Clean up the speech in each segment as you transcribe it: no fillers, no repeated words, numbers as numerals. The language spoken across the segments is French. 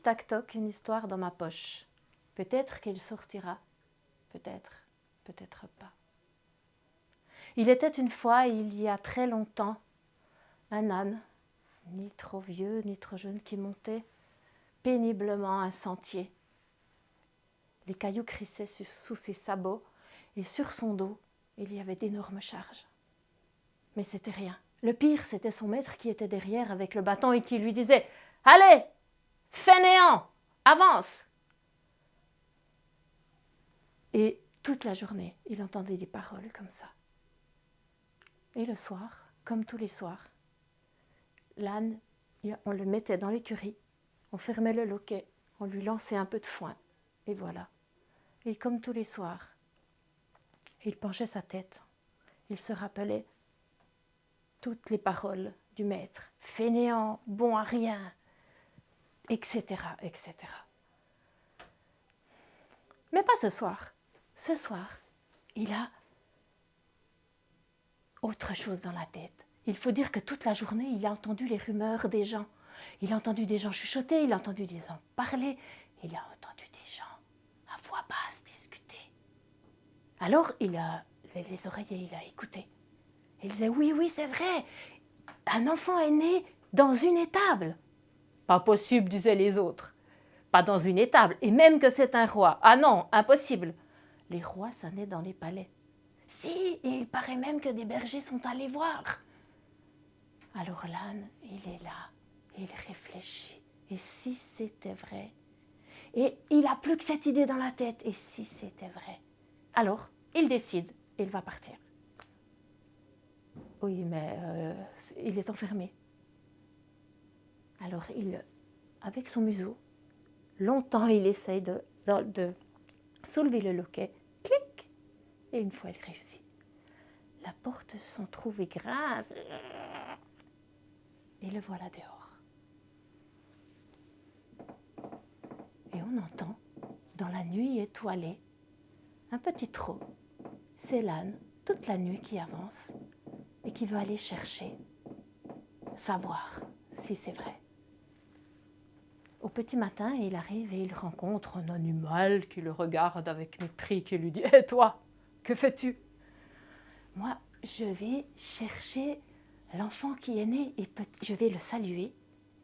tic-tac-toc, une histoire dans ma poche. Peut-être qu'il sortira, peut-être, peut-être pas. Il était une fois, il y a très longtemps, un âne, ni trop vieux, ni trop jeune, qui montait péniblement un sentier. Les cailloux crissaient sous ses sabots et sur son dos, il y avait d'énormes charges. Mais c'était rien. Le pire, c'était son maître qui était derrière avec le bâton et qui lui disait « Allez, fainéant, avance !» Et toute la journée, il entendait des paroles comme ça. Et le soir, comme tous les soirs, l'âne, on le mettait dans l'écurie, on fermait le loquet, on lui lançait un peu de foin, et voilà. Et comme tous les soirs, il penchait sa tête, il se rappelait toutes les paroles du maître, fainéant, bon à rien, etc., etc. Mais pas ce soir. Ce soir, il a autre chose dans la tête. Il faut dire que toute la journée, il a entendu les rumeurs des gens. Il a entendu des gens chuchoter, il a entendu des gens parler, il a entendu des gens à voix basse discuter. Alors, il a les oreilles et il a écouté. Il disait, oui, oui, c'est vrai, un enfant est né dans une étable. Pas possible, disaient les autres. Pas dans une étable, et même que c'est un roi. Ah non, impossible. Les rois, ça naît dans les palais. Si, et il paraît même que des bergers sont allés voir. Alors l'âne, il est là, il réfléchit. Et si c'était vrai? Et il n'a plus que cette idée dans la tête. Et si c'était vrai? Alors, il décide, et il va partir. Oui, mais il est enfermé. Alors, avec son museau, longtemps, il essaye de soulever le loquet. Clic! Et une fois, il réussit. La porte s'en trouve grasse. Et le voilà dehors. Et on entend, dans la nuit étoilée, un petit trot. C'est l'âne, toute la nuit, qui avance et qui veut aller chercher, savoir si c'est vrai. Au petit matin, il arrive et il rencontre un animal qui le regarde avec mépris, qui lui dit « Hé toi, que fais-tu » ? Moi, je vais chercher l'enfant qui est né et je vais le saluer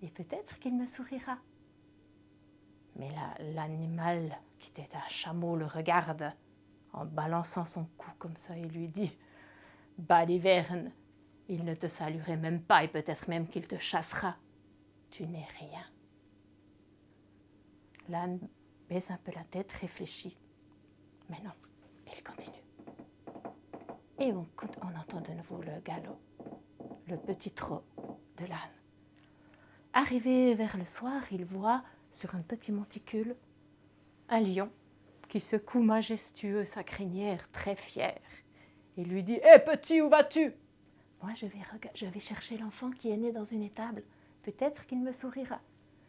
et peut-être qu'il me sourira. Mais l'animal, qui était un chameau, le regarde en balançant son cou comme ça et lui dit « Baliverne, il ne te saluerait même pas et peut-être même qu'il te chassera. Tu n'es rien. » L'âne baisse un peu la tête, réfléchit. Mais non, il continue. Et on entend de nouveau le galop, le petit trot de l'âne. Arrivé vers le soir, il voit sur un petit monticule un lion qui secoue majestueux sa crinière, très fier. Il lui dit « Hé petit, où vas-tu » ? Moi, je vais chercher l'enfant qui est né dans une étable. Peut-être qu'il me sourira.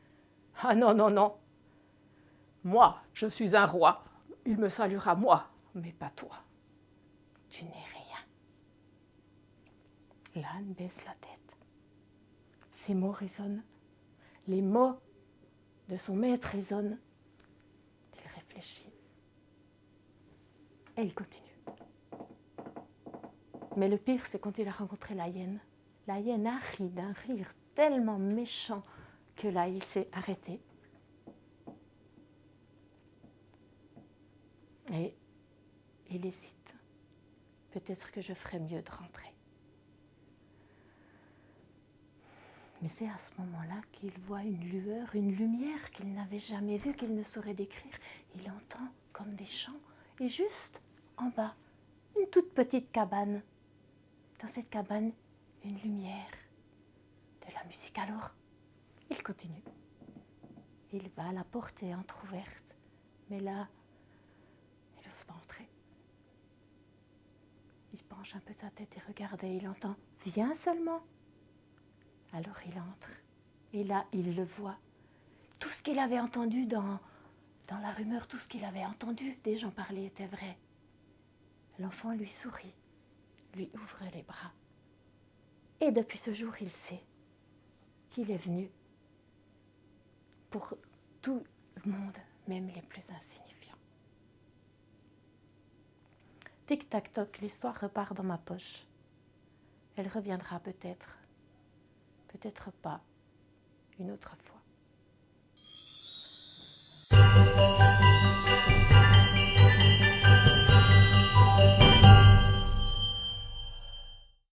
« Ah non, non, non. Moi, je suis un roi. Il me saluera moi, mais pas toi. Tu n'es rien. » L'âne baisse la tête. Ces mots résonnent. Les mots de son maître résonnent. Il réfléchit. Et il continue. Mais le pire, c'est quand il a rencontré la hyène. La hyène a ri d'un rire tellement méchant que là, il s'est arrêté. Et il hésite. Peut-être que je ferais mieux de rentrer. Mais c'est à ce moment-là qu'il voit une lueur, une lumière qu'il n'avait jamais vue, qu'il ne saurait décrire. Il entend comme des chants. Et juste en bas, une toute petite cabane. Dans cette cabane, une lumière, de la musique. Alors, il continue. Il va, la porte est entrouverte. Mais là, il n'ose pas entrer. Il penche un peu sa tête et regarde et il entend « Viens seulement !» Alors il entre. Et là, il le voit. Tout ce qu'il avait entendu dans la rumeur, tout ce qu'il avait entendu des gens parler était vrai. L'enfant lui sourit, lui ouvre les bras. Et depuis ce jour, il sait qu'il est venu pour tout le monde, même les plus insignifiants. Tic-tac-toc, l'histoire repart dans ma poche. Elle reviendra peut-être, peut-être pas, une autre fois.